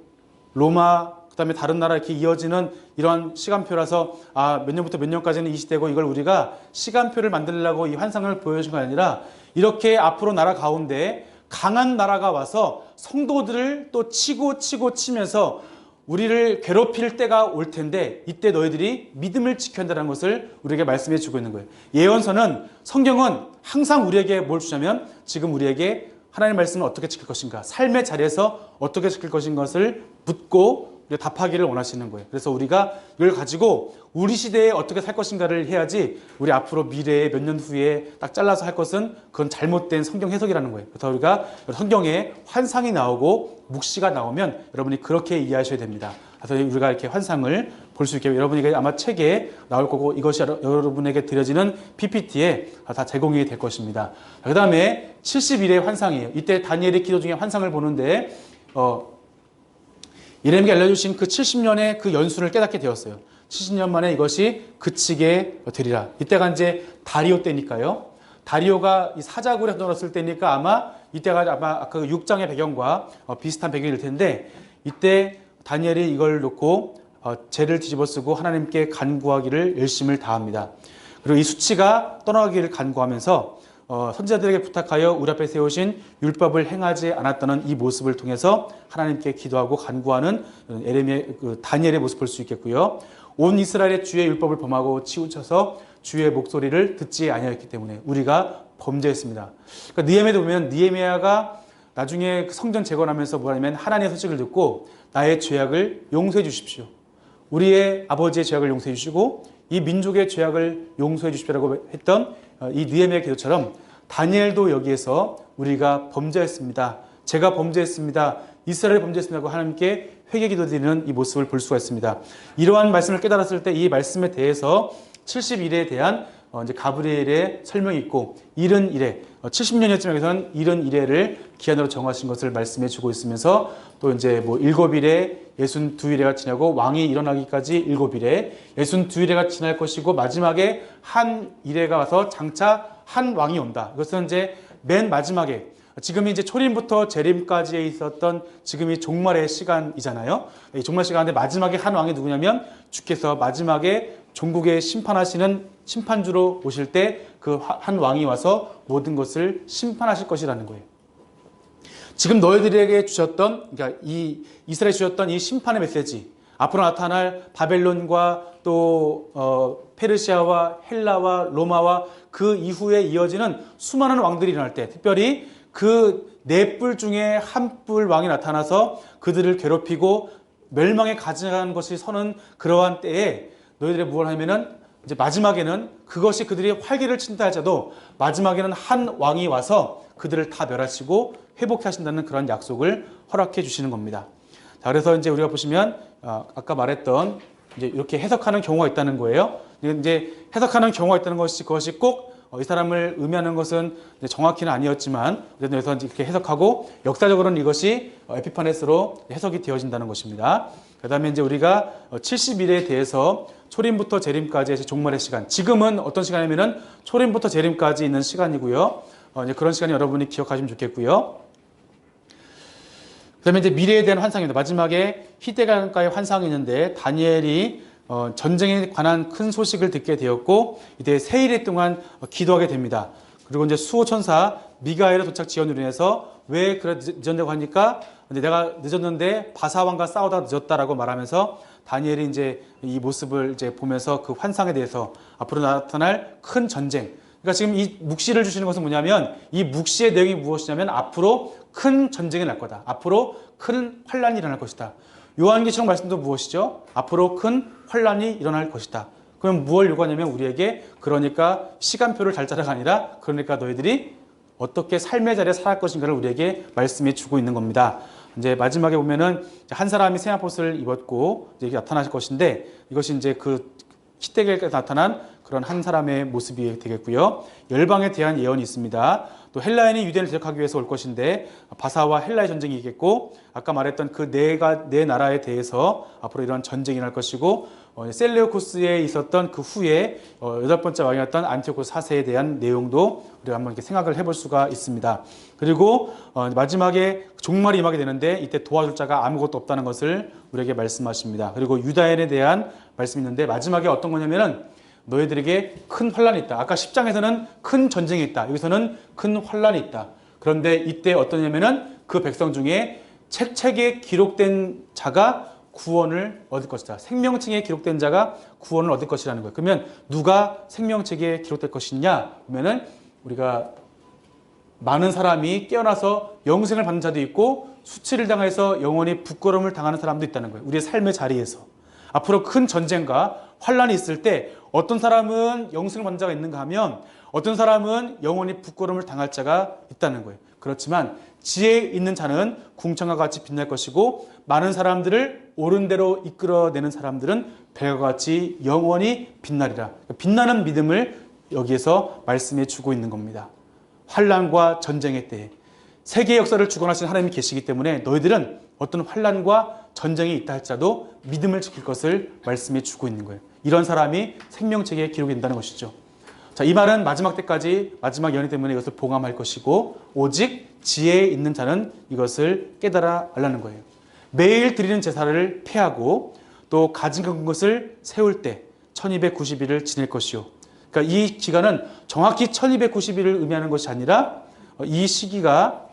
로마, 그 다음에 다른 나라 이렇게 이어지는 이런 시간표라서 몇 년부터 몇 년까지는 이 시대고, 이걸 우리가 시간표를 만들려고 이 환상을 보여준 게 아니라 이렇게 앞으로 나라 가운데 강한 나라가 와서 성도들을 또 치고 치면서 우리를 괴롭힐 때가 올 텐데 이때 너희들이 믿음을 지켜야 한다는 것을 우리에게 말씀해 주고 있는 거예요. 예언서는, 성경은 항상 우리에게 뭘 주냐면 지금 우리에게 하나님의 말씀을 어떻게 지킬 것인가, 삶의 자리에서 어떻게 지킬 것인 것을 묻고 답하기를 원하시는 거예요. 그래서 우리가 이걸 가지고 우리 시대에 어떻게 살 것인가를 해야지, 우리 앞으로 미래에 몇 년 후에 딱 잘라서 할 것은 그건 잘못된 성경 해석이라는 거예요. 그래서 우리가 성경에 환상이 나오고 묵시가 나오면 여러분이 그렇게 이해하셔야 됩니다. 그래서 우리가 이렇게 환상을 볼 수 있게, 여러분이 아마 책에 나올 거고 이것이 여러분에게 드려지는 PPT에 다 제공이 될 것입니다. 그 다음에 70일의 환상이에요. 이때 다니엘의 기도 중에 환상을 보는데 예레미야가 알려주신 그 70년의 그 연수를 깨닫게 되었어요. 70년 만에 이것이 그치게 되리라. 이때가 이제 다리오 때니까요. 다리오가 이 사자굴에 들어왔을 때니까 이때가 아마 그 6장의 배경과 비슷한 배경일 텐데, 이때 다니엘이 이걸 놓고 죄를 뒤집어 쓰고 하나님께 간구하기를 열심을 다합니다. 그리고 이 수치가 떠나가기를 간구하면서 선지자들에게 부탁하여 우리 앞에 세우신 율법을 행하지 않았다는 이 모습을 통해서 하나님께 기도하고 간구하는 다니엘의 모습을 볼 수 있겠고요. 온 이스라엘의 주의 율법을 범하고 치우쳐서 주의 목소리를 듣지 아니하였기 때문에 우리가 범죄했습니다. 그러니까 느헤미야도 보면 느헤미야가 나중에 성전 재건하면서 뭐냐면 하나님의 소식을 듣고 나의 죄악을 용서해 주십시오. 우리의 아버지의 죄악을 용서해 주시고 이 민족의 죄악을 용서해 주십시오라고 했던 이 느헤미야의 기도처럼 다니엘도 여기에서 우리가 범죄했습니다, 제가 범죄했습니다, 이스라엘이 범죄했습니다고 하나님께 회개 기도드리는 이 모습을 볼 수가 있습니다. 이러한 말씀을 깨달았을 때 이 말씀에 대해서 70일에 대한 이제 가브리엘의 설명이 있고, 70일에 70년여쯤에서는 70일에를 기한으로 정하신 것을 말씀해 주고 있으면서, 또 이제 뭐 7일에 62일에가 지나고 왕이 일어나기까지 7일에 62일에가 지날 것이고, 마지막에 한 일회가 와서 장차 한 왕이 온다. 이것은 이제 맨 마지막에 지금이 이제 초림부터 재림까지에 있었던 지금이 종말의 시간이잖아요. 이 종말 시간인데 마지막에 한 왕이 누구냐면 주께서 마지막에 종국에 심판하시는 심판주로 오실 때 그 한 왕이 와서 모든 것을 심판하실 것이라는 거예요. 지금 너희들에게 주셨던, 그러니까 이 이스라엘에 주셨던 이 심판의 메시지, 앞으로 나타날 바벨론과 또 페르시아와 헬라와 로마와 그 이후에 이어지는 수많은 왕들이 일어날 때, 특별히 그 네 뿔 중에 한 뿔 왕이 나타나서 그들을 괴롭히고 멸망에 가져가는 것이 서는 그러한 때에 너희들이 무엇을 하면은 이제 마지막에는 그것이 그들이 활기를 친다 할지라도 마지막에는 한 왕이 와서 그들을 다 멸하시고 회복해 하신다는 그런 약속을 허락해 주시는 겁니다. 자, 그래서 이제 우리가 보시면 아까 말했던 이제 이렇게 해석하는 경우가 있다는 거예요. 이제 해석하는 경우가 있다는 것이 그것이 꼭 이 사람을 의미하는 것은 정확히는 아니었지만 그래서 이렇게 해석하고 역사적으로는 이것이 에피파네스로 해석이 되어진다는 것입니다. 그다음에 이제 우리가 70일에 대해서 초림부터 재림까지의 종말의 시간. 지금은 어떤 시간이면은 초림부터 재림까지 있는 시간이고요. 이제 그런 시간이 여러분이 기억하시면 좋겠고요. 그다음에 이제 미래에 대한 환상입니다. 마지막에 희대강가의 환상이 있는데 다니엘이 전쟁에 관한 큰 소식을 듣게 되었고 이때 세 일 동안 기도하게 됩니다. 그리고 이제 수호천사 미가엘의 도착 지연으로 인해서 왜 그래 늦었냐고 하니까 내가 늦었는데 바사왕과 싸우다 늦었다라고 말하면서 다니엘이 이제 이 모습을 이제 보면서 그 환상에 대해서 앞으로 나타날 큰 전쟁. 그러니까 지금 이 묵시를 주시는 것은 뭐냐면 이 묵시의 내용이 무엇이냐면 앞으로 큰 전쟁이 날 거다. 앞으로 큰 환란이 일어날 것이다. 요한계시록 말씀도 무엇이죠? 앞으로 큰 환란이 일어날 것이다. 그럼 무엇을 요구하냐면 우리에게 그러니까 시간표를 잘 짜라가 아니라 그러니까 너희들이 어떻게 삶의 자리에 살아갈 것인가를 우리에게 말씀해 주고 있는 겁니다. 이제 마지막에 보면은 한 사람이 세마포스를 입었고 이제 나타나실 것인데 이것이 이제 그 시대에 나타난 그런 한 사람의 모습이 되겠고요. 열방에 대한 예언이 있습니다. 또 헬라인이 유대인을 대적하기 위해서 올 것인데 바사와 헬라의 전쟁이 있겠고 아까 말했던 그 네 나라에 대해서 앞으로 이런 전쟁이 날 것이고 셀레우코스에 있었던 그 후에 여덟 번째 왕이었던 안티오코스 4세에 대한 내용도 우리가 한번 이렇게 생각을 해볼 수가 있습니다. 그리고 마지막에 종말이 임하게 되는데 이때 도와줄 자가 아무것도 없다는 것을 우리에게 말씀하십니다. 그리고 유다인에 대한 말씀이 있는데 마지막에 어떤 거냐면은 너희들에게 큰 환란이 있다. 아까 10장에서는 큰 전쟁이 있다. 여기서는 큰 환란이 있다. 그런데 이때 어떠냐면은 그 백성 중에 책에 기록된 자가 구원을 얻을 것이다. 생명책에 기록된 자가 구원을 얻을 것이라는 거예요. 그러면 누가 생명책에 기록될 것이냐? 그러면은 우리가 많은 사람이 깨어나서 영생을 받는 자도 있고 수치를 당해서 영원히 부끄러움을 당하는 사람도 있다는 거예요. 우리의 삶의 자리에서. 앞으로 큰 전쟁과 환란이 있을 때 어떤 사람은 영생을 받는 자가 있는가 하면 어떤 사람은 영원히 부끄러움을 당할 자가 있다는 거예요. 그렇지만 지혜 있는 자는 궁창과 같이 빛날 것이고 많은 사람들을 옳은 대로 이끌어내는 사람들은 별과 같이 영원히 빛나리라. 빛나는 믿음을 여기에서 말씀해 주고 있는 겁니다. 환란과 전쟁의 때에 세계의 역사를 주관하시는 하나님이 계시기 때문에 너희들은 어떤 환란과 전쟁이 있다 할지라도 믿음을 지킬 것을 말씀해 주고 있는 거예요. 이런 사람이 생명책에 기록이 된다는 것이죠. 자, 이 말은 마지막 때까지 마지막 연회 때문에 이것을 봉함할 것이고 오직 지혜에 있는 자는 이것을 깨달아 알라는 거예요. 매일 드리는 제사를 폐하고 또 가진 것을 세울 때 1290일을 지낼 것이요. 그러니까 이 기간은 정확히 1290일을 의미하는 것이 아니라 이 시기가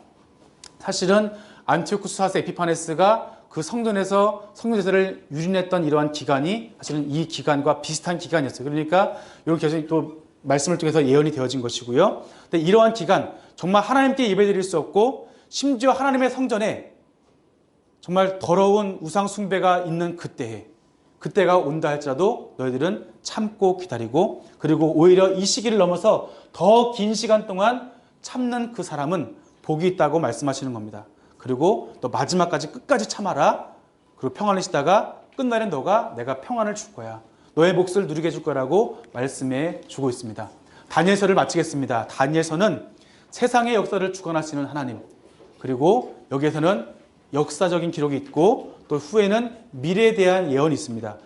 사실은 안티오쿠스 4세 에피파네스가 그 성전에서 성전제사를 유린했던 이러한 기간이 사실은 이 기간과 비슷한 기간이었어요. 그러니까 이렇게 계속 또 말씀을 통해서 예언이 되어진 것이고요. 근데 이러한 기간 정말 하나님께 예배드릴 수 없고 심지어 하나님의 성전에 정말 더러운 우상 숭배가 있는 그때가 온다 할지라도 너희들은 참고 기다리고 그리고 오히려 이 시기를 넘어서 더 긴 시간 동안 참는 그 사람은 복이 있다고 말씀하시는 겁니다. 그리고 또 마지막까지 끝까지 참아라. 그리고 평안을 쉬다가 끝날엔 너가 내가 평안을 줄 거야. 너의 몫을 누리게 해줄 거라고 말씀해 주고 있습니다. 다니엘서를 마치겠습니다. 다니엘서는 세상의 역사를 주관하시는 하나님, 그리고 여기에서는 역사적인 기록이 있고 또 후에는 미래에 대한 예언이 있습니다.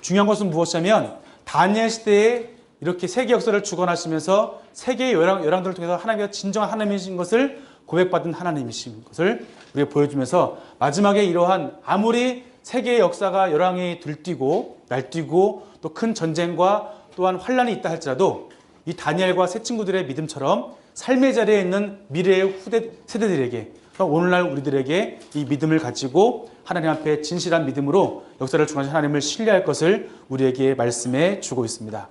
중요한 것은 무엇이냐면 다니엘 시대에 이렇게 세계 역사를 주관하시면서 세계의 열왕들을 통해서 하나님께서 진정한 하나님이신 것을 고백받은 하나님이신 것을 우리가 보여주면서 마지막에 이러한 아무리 세계의 역사가 열왕이 들뛰고 날뛰고 또 큰 전쟁과 또한 환란이 있다 할지라도 이 다니엘과 세 친구들의 믿음처럼 삶의 자리에 있는 미래의 세대들에게 오늘날 우리들에게 이 믿음을 가지고 하나님 앞에 진실한 믿음으로 역사를 주관하신 하나님을 신뢰할 것을 우리에게 말씀해 주고 있습니다.